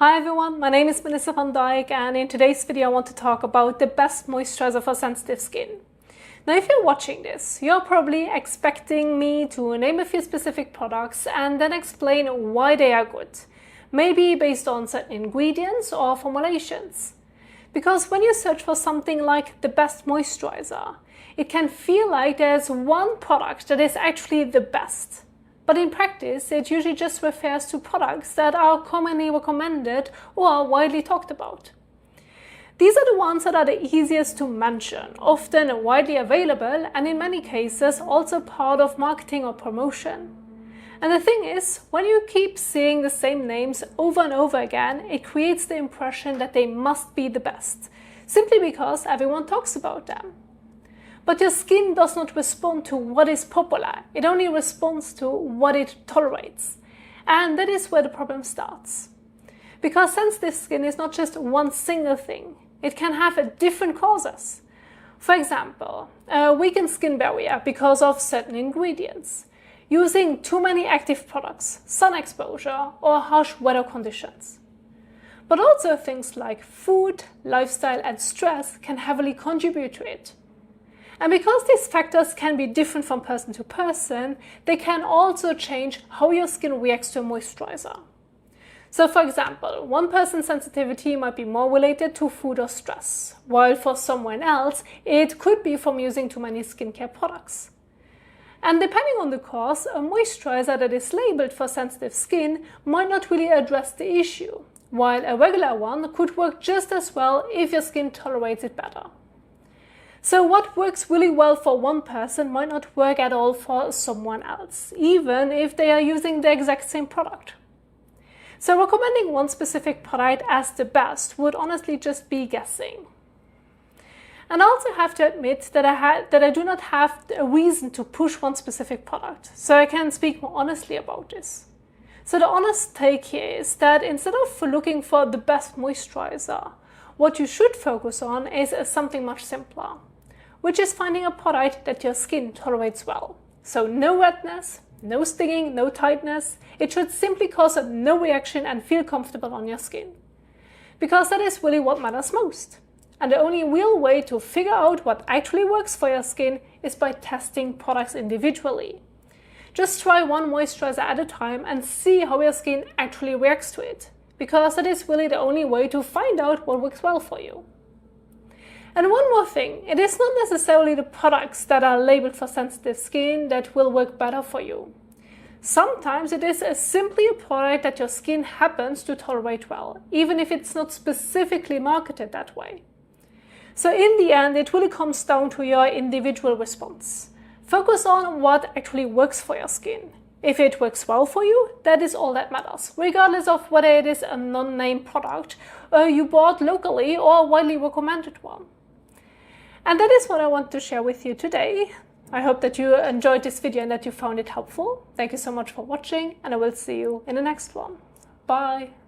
Hi everyone, my name is Melissa van Dijk, and in today's video I want to talk about the best moisturizer for sensitive skin. Now if you're watching this, you're probably expecting me to name a few specific products and then explain why they are good, maybe based on certain ingredients or formulations. Because when you search for something like the best moisturizer, it can feel like there's one product that is actually the best. But in practice, it usually just refers to products that are commonly recommended or are widely talked about. These are the ones that are the easiest to mention, often widely available, and in many cases also part of marketing or promotion. And the thing is, when you keep seeing the same names over and over again, it creates the impression that they must be the best, simply because everyone talks about them. But your skin does not respond to what is popular, it only responds to what it tolerates. And that is where the problem starts. Because sensitive skin is not just one single thing, it can have different causes. For example, a weakened skin barrier because of certain ingredients, using too many active products, sun exposure, or harsh weather conditions. But also things like food, lifestyle, and stress can heavily contribute to it. And because these factors can be different from person to person, they can also change how your skin reacts to a moisturizer. So for example, one person's sensitivity might be more related to food or stress, while for someone else, it could be from using too many skincare products. And depending on the cause, a moisturizer that is labeled for sensitive skin might not really address the issue, while a regular one could work just as well if your skin tolerates it better. So what works really well for one person might not work at all for someone else, even if they are using the exact same product. So recommending one specific product as the best would honestly just be guessing. And I also have to admit that I do not have a reason to push one specific product, so I can speak more honestly about this. So the honest take here is that instead of looking for the best moisturizer, what you should focus on is something much simpler, which is finding a product that your skin tolerates well. So no redness, no stinging, no tightness. It should simply cause no reaction and feel comfortable on your skin. Because that is really what matters most. And the only real way to figure out what actually works for your skin is by testing products individually. Just try one moisturizer at a time and see how your skin actually reacts to it, because that is really the only way to find out what works well for you. And one more thing, it is not necessarily the products that are labeled for sensitive skin that will work better for you. Sometimes it is simply a product that your skin happens to tolerate well, even if it's not specifically marketed that way. So in the end, it really comes down to your individual response. Focus on what actually works for your skin. If it works well for you, that is all that matters, regardless of whether it is a non-name product you bought locally or a widely recommended one. And that is what I want to share with you today. I hope that you enjoyed this video and that you found it helpful. Thank you so much for watching, and I will see you in the next one. Bye!